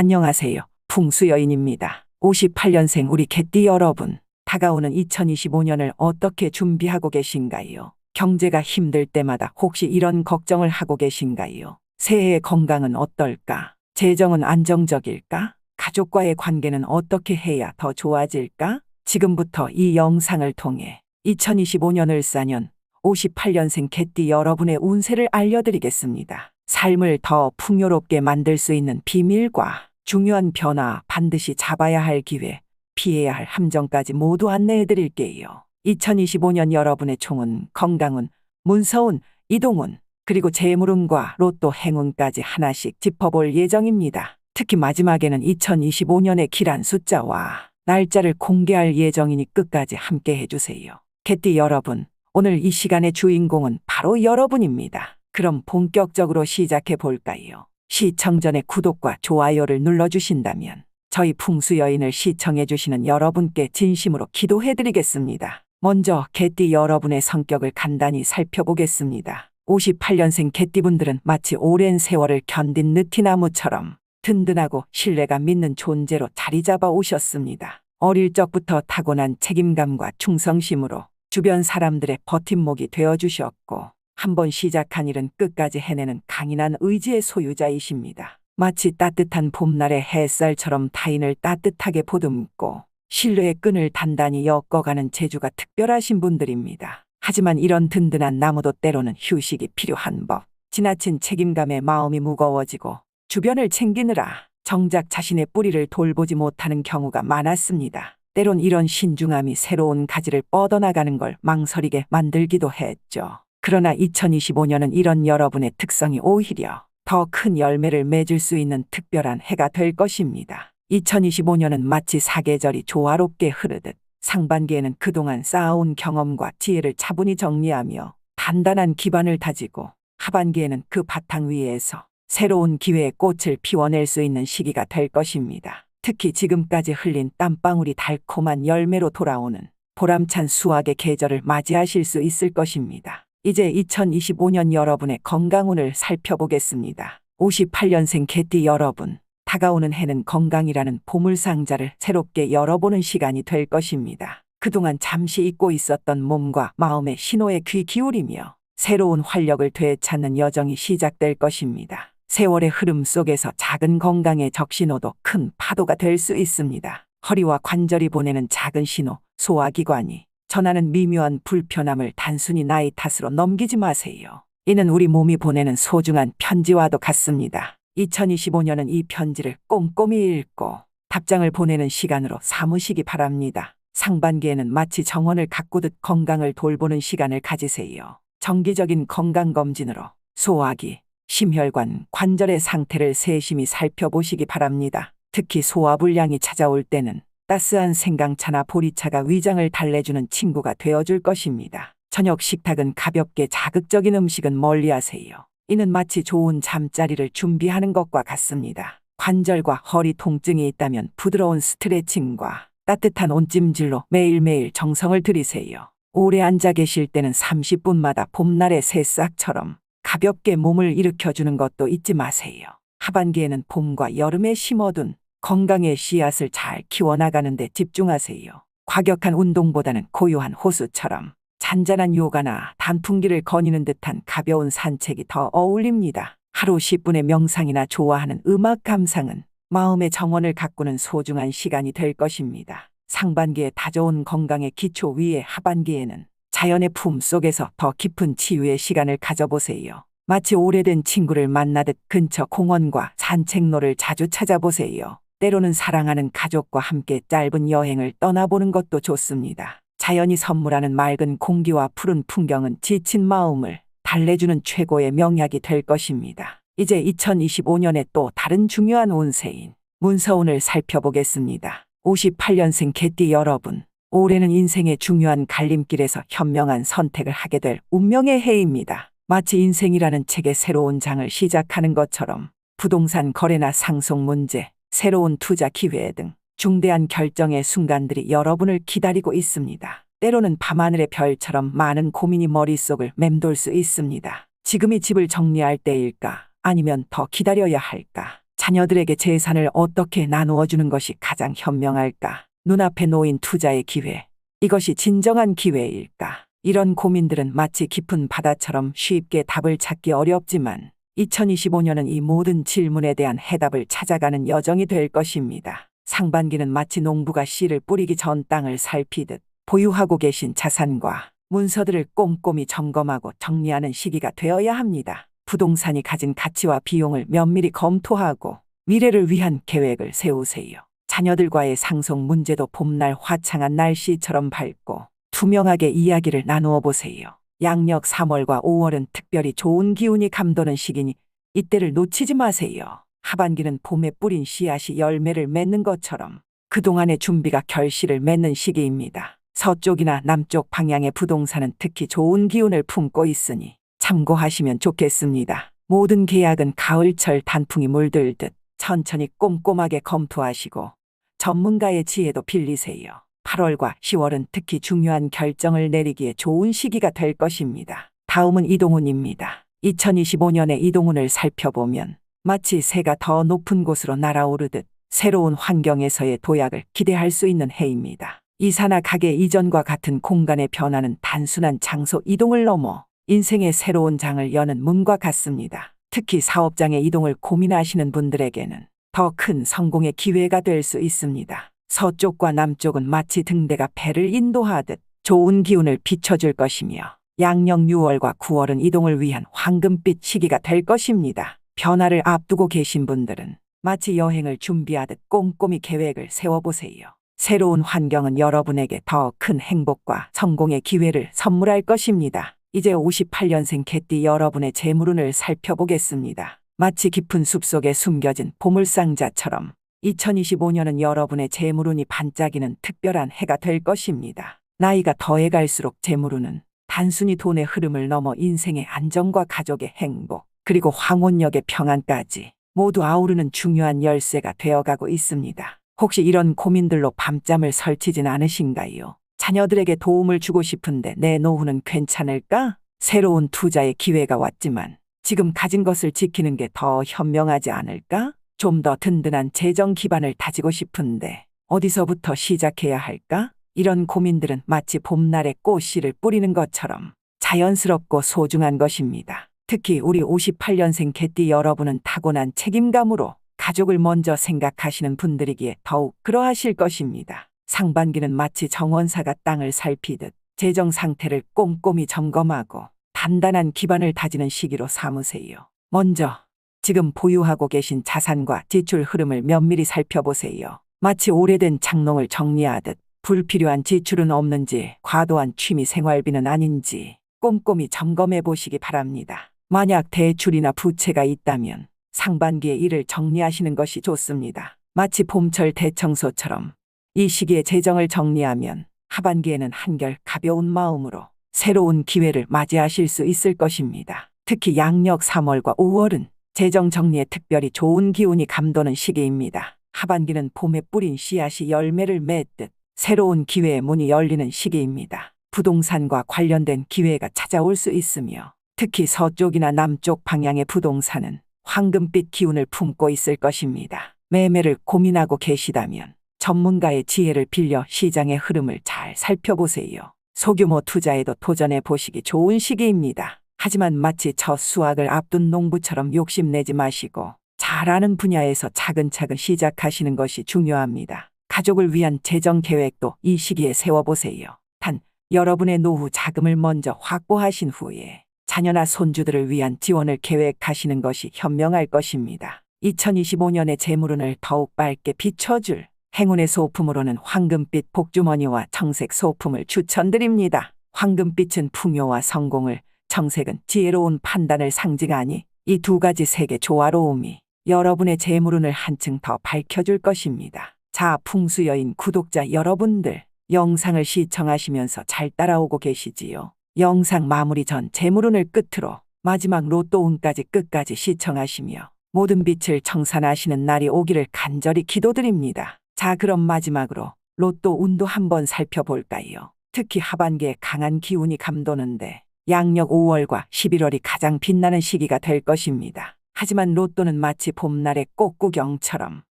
안녕하세요. 풍수여인입니다. 58년생 우리 개띠 여러분, 다가오는 2025년을 어떻게 준비하고 계신가요? 경제가 힘들 때마다 혹시 이런 걱정을 하고 계신가요? 새해의 건강은 어떨까? 재정은 안정적일까? 가족과의 관계는 어떻게 해야 더 좋아질까? 지금부터 이 영상을 통해 2025년 을사년 58년생 개띠 여러분의 운세를 알려드리겠습니다. 삶을 더 풍요롭게 만들 수 있는 비밀과 중요한 변화, 반드시 잡아야 할 기회, 피해야 할 함정까지 모두 안내해 드릴게요. 2025년 여러분의 총운, 건강운, 문서운, 이동운, 그리고 재물운과 로또 행운까지 하나씩 짚어볼 예정입니다. 특히 마지막에는 2025년의 길한 숫자와 날짜를 공개할 예정이니 끝까지 함께 해주세요. 개띠 여러분, 오늘 이 시간의 주인공은 바로 여러분입니다. 그럼 본격적으로 시작해 볼까요? 시청 전에 구독과 좋아요를 눌러주신다면 저희 풍수여인을 시청해 주시는 여러분께 진심으로 기도해 드리겠습니다. 먼저 개띠 여러분의 성격을 간단히 살펴보겠습니다. 58년생 개띠분들은 마치 오랜 세월을 견딘 느티나무처럼 든든하고 신뢰가 믿는 존재로 자리 잡아 오셨습니다. 어릴 적부터 타고난 책임감과 충성심으로 주변 사람들의 버팀목이 되어주셨고, 한번 시작한 일은 끝까지 해내는 강인한 의지의 소유자이십니다. 마치 따뜻한 봄날의 햇살처럼 타인을 따뜻하게 보듬고 신뢰의 끈을 단단히 엮어가는 재주가 특별하신 분들입니다. 하지만 이런 든든한 나무도 때로는 휴식이 필요한 법. 지나친 책임감에 마음이 무거워지고 주변을 챙기느라 정작 자신의 뿌리를 돌보지 못하는 경우가 많았습니다. 때론 이런 신중함이 새로운 가지를 뻗어나가는 걸 망설이게 만들기도 했죠. 그러나 2025년은 이런 여러분의 특성이 오히려 더 큰 열매를 맺을 수 있는 특별한 해가 될 것입니다. 2025년은 마치 사계절이 조화롭게 흐르듯 상반기에는 그동안 쌓아온 경험과 지혜를 차분히 정리하며 단단한 기반을 다지고, 하반기에는 그 바탕 위에서 새로운 기회의 꽃을 피워낼 수 있는 시기가 될 것입니다. 특히 지금까지 흘린 땀방울이 달콤한 열매로 돌아오는 보람찬 수확의 계절을 맞이하실 수 있을 것입니다. 이제 2025년 여러분의 건강운을 살펴보겠습니다. 58년생 개띠 여러분, 다가오는 해는 건강이라는 보물상자를 새롭게 열어보는 시간이 될 것입니다. 그동안 잠시 잊고 있었던 몸과 마음의 신호에 귀 기울이며 새로운 활력을 되찾는 여정이 시작될 것입니다. 세월의 흐름 속에서 작은 건강의 적신호도 큰 파도가 될 수 있습니다. 허리와 관절이 보내는 작은 신호, 소화기관이 전하는 미묘한 불편함을 단순히 나이 탓으로 넘기지 마세요. 이는 우리 몸이 보내는 소중한 편지와도 같습니다. 2025년은 이 편지를 꼼꼼히 읽고 답장을 보내는 시간으로 삼으시기 바랍니다. 상반기에는 마치 정원을 가꾸듯 건강을 돌보는 시간을 가지세요. 정기적인 건강검진으로 소화기, 심혈관, 관절의 상태를 세심히 살펴보시기 바랍니다. 특히 소화불량이 찾아올 때는 따스한 생강차나 보리차가 위장을 달래주는 친구가 되어줄 것입니다. 저녁 식탁은 가볍게 자극적인 음식은 멀리하세요. 이는 마치 좋은 잠자리를 준비하는 것과 같습니다. 관절과 허리 통증이 있다면 부드러운 스트레칭과 따뜻한 온찜질로 매일매일 정성을 들이세요. 오래 앉아 계실 때는 30분마다 봄날의 새싹처럼 가볍게 몸을 일으켜주는 것도 잊지 마세요. 하반기에는 봄과 여름에 심어둔 건강의 씨앗을 잘 키워나가는 데 집중하세요. 과격한 운동보다는 고요한 호수처럼 잔잔한 요가나 단풍기를 거니는 듯한 가벼운 산책이 더 어울립니다. 하루 10분의 명상이나 좋아하는 음악 감상은 마음의 정원을 가꾸는 소중한 시간이 될 것입니다. 상반기에 다져온 건강의 기초 위에 하반기에는 자연의 품 속에서 더 깊은 치유의 시간을 가져보세요. 마치 오래된 친구를 만나듯 근처 공원과 산책로를 자주 찾아보세요. 때로는 사랑하는 가족과 함께 짧은 여행을 떠나보는 것도 좋습니다. 자연이 선물하는 맑은 공기와 푸른 풍경은 지친 마음을 달래주는 최고의 명약이 될 것입니다. 이제 2025년에 또 다른 중요한 운세인 문서운을 살펴보겠습니다. 58년생 개띠 여러분, 올해는 인생의 중요한 갈림길에서 현명한 선택을 하게 될 운명의 해입니다. 마치 인생이라는 책의 새로운 장을 시작하는 것처럼 부동산 거래나 상속 문제, 새로운 투자 기회 등 중대한 결정의 순간들이 여러분을 기다리고 있습니다. 때로는 밤하늘의 별처럼 많은 고민이 머릿속을 맴돌 수 있습니다. 지금이 집을 정리할 때일까? 아니면 더 기다려야 할까? 자녀들에게 재산을 어떻게 나누어 주는 것이 가장 현명할까? 눈앞에 놓인 투자의 기회. 이것이 진정한 기회일까? 이런 고민들은 마치 깊은 바다처럼 쉽게 답을 찾기 어렵지만 2025년은 이 모든 질문에 대한 해답을 찾아가는 여정이 될 것입니다. 상반기는 마치 농부가 씨를 뿌리기 전 땅을 살피듯 보유하고 계신 자산과 문서들을 꼼꼼히 점검하고 정리하는 시기가 되어야 합니다. 부동산이 가진 가치와 비용을 면밀히 검토하고 미래를 위한 계획을 세우세요. 자녀들과의 상속 문제도 봄날 화창한 날씨처럼 밝고 투명하게 이야기를 나누어 보세요. 양력 3월과 5월은 특별히 좋은 기운이 감도는 시기니 이때를 놓치지 마세요. 하반기는 봄에 뿌린 씨앗이 열매를 맺는 것처럼 그동안의 준비가 결실을 맺는 시기입니다. 서쪽이나 남쪽 방향의 부동산은 특히 좋은 기운을 품고 있으니 참고하시면 좋겠습니다. 모든 계약은 가을철 단풍이 물들듯 천천히 꼼꼼하게 검토하시고 전문가의 지혜도 빌리세요. 8월과 10월은 특히 중요한 결정을 내리기에 좋은 시기가 될 것입니다. 다음은 이동운입니다. 2025년의 이동운을 살펴보면 마치 새가 더 높은 곳으로 날아오르듯 새로운 환경에서의 도약을 기대할 수 있는 해입니다. 이사나 가게 이전과 같은 공간의 변화는 단순한 장소 이동을 넘어 인생의 새로운 장을 여는 문과 같습니다. 특히 사업장의 이동을 고민하시는 분들에게는 더 큰 성공의 기회가 될 수 있습니다. 서쪽과 남쪽은 마치 등대가 배를 인도하듯 좋은 기운을 비춰줄 것이며 양력 6월과 9월은 이동을 위한 황금빛 시기가 될 것입니다. 변화를 앞두고 계신 분들은 마치 여행을 준비하듯 꼼꼼히 계획을 세워보세요. 새로운 환경은 여러분에게 더 큰 행복과 성공의 기회를 선물할 것입니다. 이제 58년생 개띠 여러분의 재물운을 살펴보겠습니다. 마치 깊은 숲속에 숨겨진 보물상자처럼 2025년은 여러분의 재물운이 반짝이는 특별한 해가 될 것입니다. 나이가 더해갈수록 재물운은 단순히 돈의 흐름을 넘어 인생의 안정과 가족의 행복, 그리고 황혼역의 평안까지 모두 아우르는 중요한 열쇠가 되어가고 있습니다. 혹시 이런 고민들로 밤잠을 설치진 않으신가요? 자녀들에게 도움을 주고 싶은데 내 노후는 괜찮을까? 새로운 투자의 기회가 왔지만 지금 가진 것을 지키는 게 더 현명하지 않을까? 좀 더 든든한 재정 기반을 다지고 싶은데 어디서부터 시작해야 할까? 이런 고민들은 마치 봄날에 꽃씨를 뿌리는 것처럼 자연스럽고 소중한 것입니다. 특히 우리 58년생 개띠 여러분은 타고난 책임감으로 가족을 먼저 생각하시는 분들이기에 더욱 그러하실 것입니다. 상반기는 마치 정원사가 땅을 살피듯 재정 상태를 꼼꼼히 점검하고 단단한 기반을 다지는 시기로 삼으세요. 먼저 지금 보유하고 계신 자산과 지출 흐름을 면밀히 살펴보세요. 마치 오래된 장롱을 정리하듯 불필요한 지출은 없는지, 과도한 취미 생활비는 아닌지 꼼꼼히 점검해 보시기 바랍니다. 만약 대출이나 부채가 있다면 상반기에 이를 정리하시는 것이 좋습니다. 마치 봄철 대청소처럼 이 시기에 재정을 정리하면 하반기에는 한결 가벼운 마음으로 새로운 기회를 맞이하실 수 있을 것입니다. 특히 양력 3월과 5월은 재정 정리에 특별히 좋은 기운이 감도는 시기입니다. 하반기는 봄에 뿌린 씨앗이 열매를 맺듯 새로운 기회의 문이 열리는 시기입니다. 부동산과 관련된 기회가 찾아올 수 있으며 특히 서쪽이나 남쪽 방향의 부동산은 황금빛 기운을 품고 있을 것입니다. 매매를 고민하고 계시다면 전문가의 지혜를 빌려 시장의 흐름을 잘 살펴보세요. 소규모 투자에도 도전해 보시기 좋은 시기입니다. 하지만 마치 첫 수확을 앞둔 농부처럼 욕심내지 마시고 잘하는 분야에서 차근차근 시작하시는 것이 중요합니다. 가족을 위한 재정 계획도 이 시기에 세워보세요. 단, 여러분의 노후 자금을 먼저 확보하신 후에 자녀나 손주들을 위한 지원을 계획하시는 것이 현명할 것입니다. 2025년의 재물운을 더욱 밝게 비춰줄 행운의 소품으로는 황금빛 복주머니와 청색 소품을 추천드립니다. 황금빛은 풍요와 성공을, 청색은 지혜로운 판단을 상징하니 이 두 가지 색의 조화로움이 여러분의 재물운을 한층 더 밝혀줄 것입니다. 자, 풍수여인 구독자 여러분들, 영상을 시청하시면서 잘 따라오고 계시지요? 영상 마무리 전 재물운을 끝으로 마지막 로또운까지 끝까지 시청하시며 모든 빛을 청산하시는 날이 오기를 간절히 기도드립니다. 자, 그럼 마지막으로 로또운도 한번 살펴볼까요? 특히 하반기에 강한 기운이 감도는데 양력 5월과 11월이 가장 빛나는 시기가 될 것입니다. 하지만 로또는 마치 봄날의 꽃구경처럼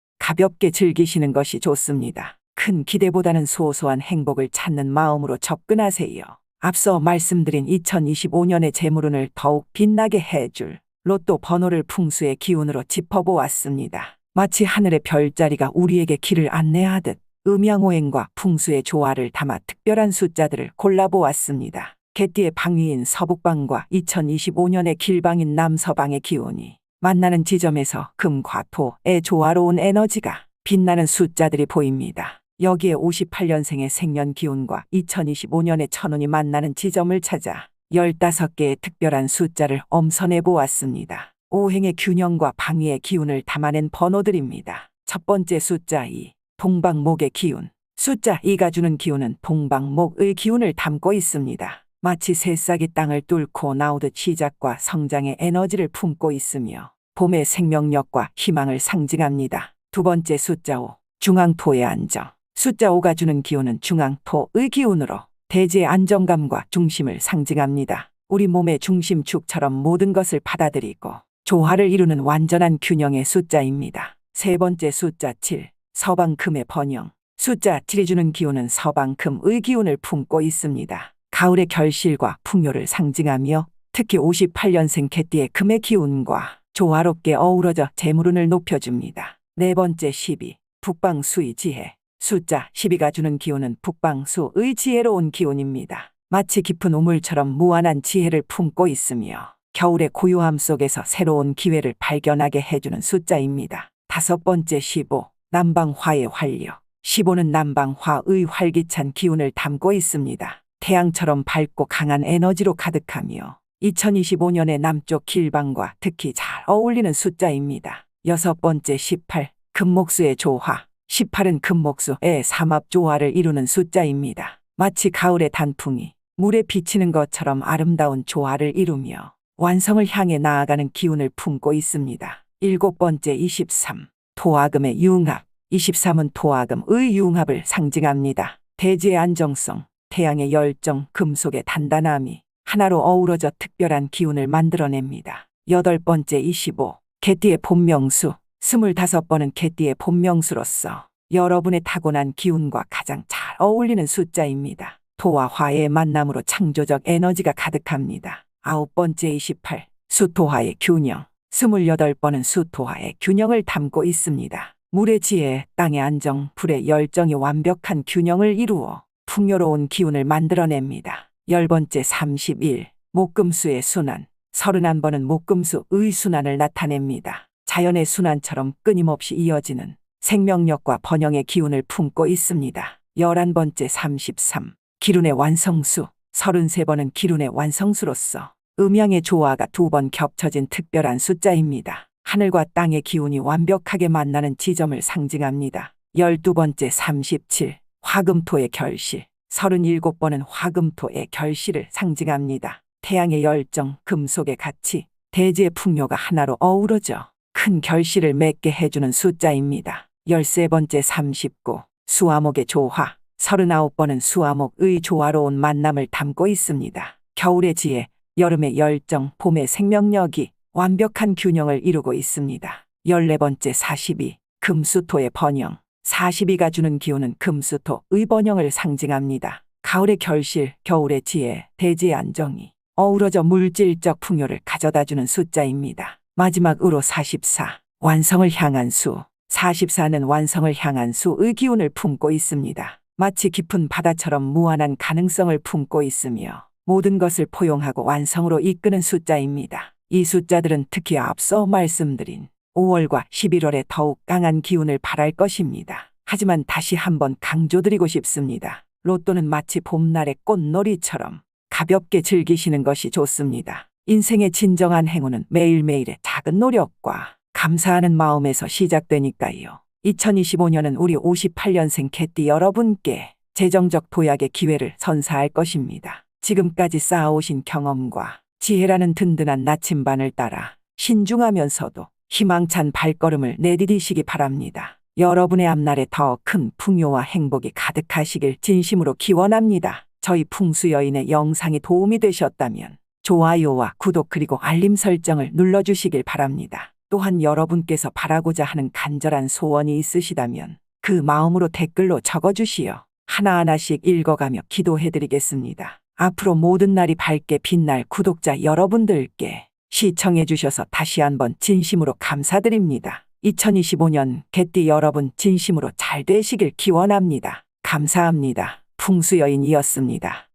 가볍게 즐기시는 것이 좋습니다. 큰 기대보다는 소소한 행복을 찾는 마음으로 접근하세요. 앞서 말씀드린 2025년의 재물운을 더욱 빛나게 해줄 로또 번호를 풍수의 기운으로 짚어보았습니다. 마치 하늘의 별자리가 우리에게 길을 안내하듯 음양오행과 풍수의 조화를 담아 특별한 숫자들을 골라보았습니다. 개띠의 방위인 서북방과 2025년의 길방인 남서방의 기운이 만나는 지점에서 금과 토의 조화로운 에너지가 빛나는 숫자들이 보입니다. 여기에 58년생의 생년 기운과 2025년의 천운이 만나는 지점을 찾아 15개의 특별한 숫자를 엄선해 보았습니다. 오행의 균형과 방위의 기운을 담아낸 번호들입니다. 첫 번째 숫자 2, 동방목의 기운. 숫자 2가 주는 기운은 동방목의 기운을 담고 있습니다. 마치 새싹이 땅을 뚫고 나오듯 시작과 성장의 에너지를 품고 있으며 봄의 생명력과 희망을 상징합니다. 두 번째 숫자 5, 중앙토의 안정. 숫자 5가 주는 기운은 중앙토의 기운으로 대지의 안정감과 중심을 상징합니다. 우리 몸의 중심축처럼 모든 것을 받아들이고 조화를 이루는 완전한 균형의 숫자입니다. 세 번째 숫자 7, 서방금의 번영. 숫자 7이 주는 기운은 서방금의 기운을 품고 있습니다. 가을의 결실과 풍요를 상징하며 특히 58년생 개띠의 금의 기운과 조화롭게 어우러져 재물운을 높여줍니다. 네 번째 12, 북방수의 지혜. 숫자 12가 주는 기운은 북방수의 지혜로운 기운입니다. 마치 깊은 우물처럼 무한한 지혜를 품고 있으며 겨울의 고요함 속에서 새로운 기회를 발견하게 해주는 숫자입니다. 다섯 번째 15, 남방화의 활력. 15는 남방화의 활기찬 기운을 담고 있습니다. 태양처럼 밝고 강한 에너지로 가득하며 2025년의 남쪽 길방과 특히 잘 어울리는 숫자입니다. 여섯 번째 18, 금목수의 조화. 18은 금목수의 삼합 조화를 이루는 숫자입니다. 마치 가을의 단풍이 물에 비치는 것처럼 아름다운 조화를 이루며 완성을 향해 나아가는 기운을 품고 있습니다. 일곱 번째 23, 토화금의 융합. 23은 토화금의 융합을 상징합니다. 대지의 안정성, 태양의 열정, 금속의 단단함이 하나로 어우러져 특별한 기운을 만들어냅니다. 여덟 번째 25, 개띠의 본명수. 25번은 개띠의 본명수로서 여러분의 타고난 기운과 가장 잘 어울리는 숫자입니다. 토와 화의 만남으로 창조적 에너지가 가득합니다. 아홉 번째 28, 수토화의 균형. 28번은 수토화의 균형을 담고 있습니다. 물의 지혜, 땅의 안정, 불의 열정이 완벽한 균형을 이루어 풍요로운 기운을 만들어냅니다. 열 번째 31, 목금수의 순환. 31번은 목금수의 순환을 나타냅니다. 자연의 순환처럼 끊임없이 이어지는 생명력과 번영의 기운을 품고 있습니다. 11번째 33, 기운의 완성수. 33번은 기운의 완성수로서 음양의 조화가 두 번 겹쳐진 특별한 숫자입니다. 하늘과 땅의 기운이 완벽하게 만나는 지점을 상징합니다. 12번째 37, 화금토의 결실. 37번은 화금토의 결실을 상징합니다. 태양의 열정, 금속의 가치, 대지의 풍요가 하나로 어우러져 큰 결실을 맺게 해주는 숫자입니다. 13번째 39, 수화목의 조화. 39번은 수화목의 조화로운 만남을 담고 있습니다. 겨울의 지혜, 여름의 열정, 봄의 생명력이 완벽한 균형을 이루고 있습니다. 14번째 42, 금수토의 번영. 42가 주는 기운은 금수토의 번영을 상징합니다. 가을의 결실, 겨울의 지혜, 대지의 안정이 어우러져 물질적 풍요를 가져다주는 숫자입니다. 마지막으로 44, 완성을 향한 수. 44는 완성을 향한 수의 기운을 품고 있습니다. 마치 깊은 바다처럼 무한한 가능성을 품고 있으며 모든 것을 포용하고 완성으로 이끄는 숫자입니다. 이 숫자들은 특히 앞서 말씀드린 5월과 11월에 더욱 강한 기운을 발할 것입니다. 하지만 다시 한번 강조드리고 싶습니다. 로또는 마치 봄날의 꽃놀이처럼 가볍게 즐기시는 것이 좋습니다. 인생의 진정한 행운은 매일매일의 작은 노력과 감사하는 마음에서 시작되니까요. 2025년은 우리 58년생 개띠 여러분께 재정적 도약의 기회를 선사할 것입니다. 지금까지 쌓아오신 경험과 지혜라는 든든한 나침반을 따라 신중하면서도 희망찬 발걸음을 내디디시기 바랍니다. 여러분의 앞날에 더 큰 풍요와 행복이 가득하시길 진심으로 기원합니다. 저희 풍수여인의 영상이 도움이 되셨다면 좋아요와 구독 그리고 알림 설정을 눌러주시길 바랍니다. 또한 여러분께서 바라고자 하는 간절한 소원이 있으시다면 그 마음으로 댓글로 적어주시어 하나하나씩 읽어가며 기도해드리겠습니다. 앞으로 모든 날이 밝게 빛날 구독자 여러분들께 시청해주셔서 다시 한번 진심으로 감사드립니다. 2025년 개띠 여러분 진심으로 잘 되시길 기원합니다. 감사합니다. 풍수여인이었습니다.